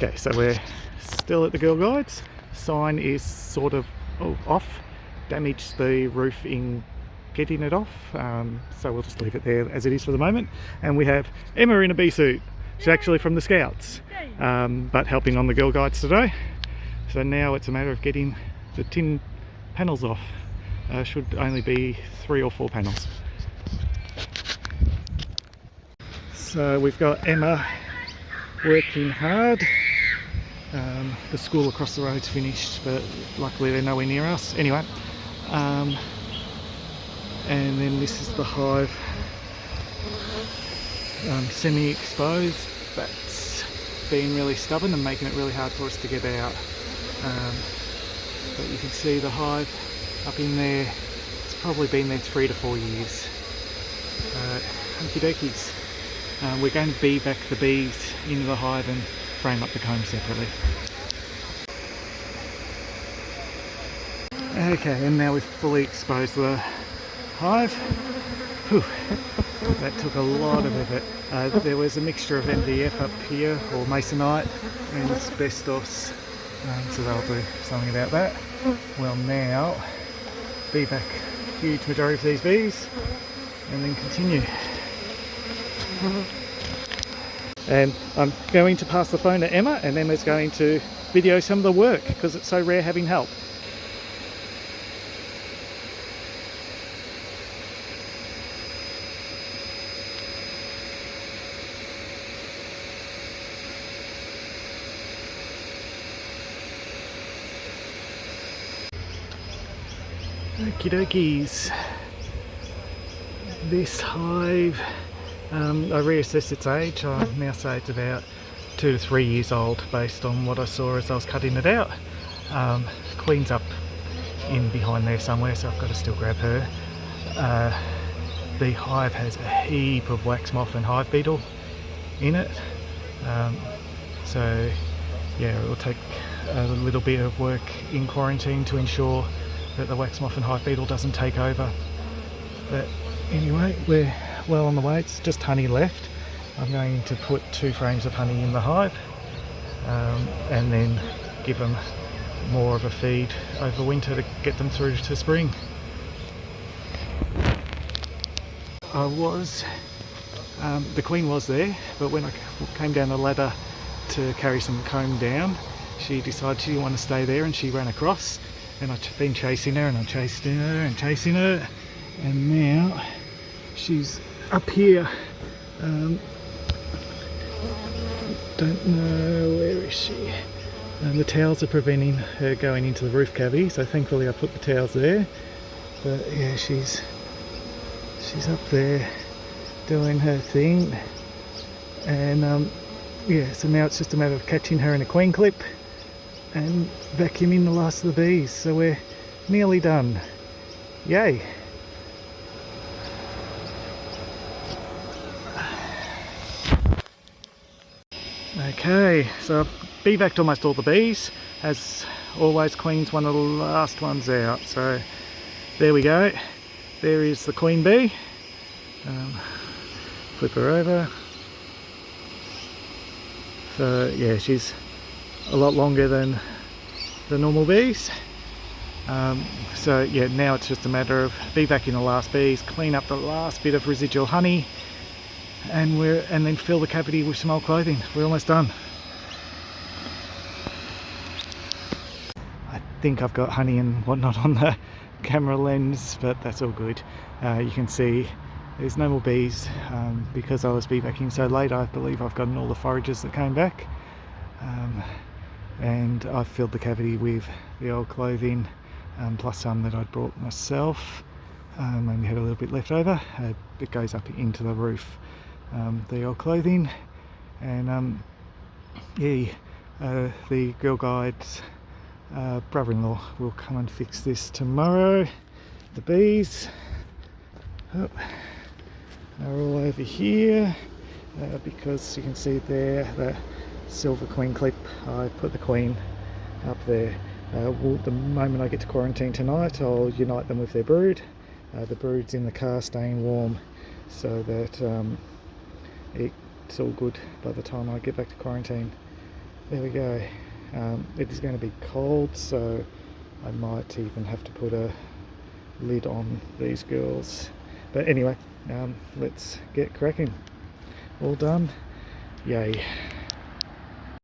Okay, so we're still at the Girl Guides. Sign is sort of off, damaged the roof in getting it off, so we'll just leave it there as it is for the moment. And we have Emma in a bee suit. She's actually from the Scouts, but helping on the Girl Guides today. So now it's a matter of getting the tin panels off. Should only be 3 or 4 panels. So we've got Emma working hard. The school across the road's finished, but luckily they're nowhere near us. Anyway, and then this is the hive, semi-exposed. That's being really stubborn and making it really hard for us to get out. But you can see the hive up in there. It's probably been there 3 to 4 years. Hunky dokies. We're going to bee back the bees into the hive and frame up the comb separately. Okay, and now we've fully exposed the hive. Whew, that took a lot of effort. There was a mixture of MDF up here, or masonite, and asbestos, so they'll do something about that. Well, now bee back a huge majority of these bees and then continue. And I'm going to pass the phone to Emma, and Emma's going to video some of the work because it's so rare having help. Okie dokies. This hive, I reassessed its age. I now say it's about 2 to 3 years old based on what I saw as I was cutting it out. Queen's up in behind there somewhere, so I've got to still grab her. The hive has a heap of wax moth and hive beetle in it, so yeah, it will take a little bit of work in quarantine to ensure that the wax moth and hive beetle doesn't take over. But anyway, we're well on the way. It's just honey left. I'm going to put 2 frames of honey in the hive, and then give them more of a feed over winter to get them through to spring. The queen was there, but when I came down the ladder to carry some comb down, she decided she didn't want to stay there and she ran across, and I've been chasing her and I'm chasing her and chasing her, and now she's up here. Don't know, where is she? The towels are preventing her going into the roof cavity, so thankfully I put the towels there. But yeah, she's up there doing her thing, and yeah, so now it's just a matter of catching her in a queen clip and vacuuming the last of the bees. So we're nearly done. Yay! Okay, so I've bee-vacked almost all the bees. As always, queen's one of the last ones out. So there we go. There is the queen bee. Flip her over. So yeah, she's a lot longer than the normal bees. So yeah, now it's just a matter of bee-vacking the last bees, clean up the last bit of residual honey, and then fill the cavity with some old clothing. We're almost done. I think I've got honey and whatnot on the camera lens, but that's all good. You can see there's no more bees because I was bee vacuuming so late. I believe I've gotten all the forages that came back, and I've filled the cavity with the old clothing, plus some that I'd brought myself. Only had a little bit left over. It goes up into the roof, the old clothing, and yeah, the Girl Guides brother-in-law will come and fix this tomorrow. The bees are all over here, because you can see there the silver queen clip. I put the queen up there. The moment I get to quarantine tonight, I'll unite them with their brood. The brood's in the car staying warm, so that it's all good by the time I get back to quarantine. there we go. It is going to be cold, so I might even have to put a lid on these girls. But anyway, let's get cracking. All done. Yay.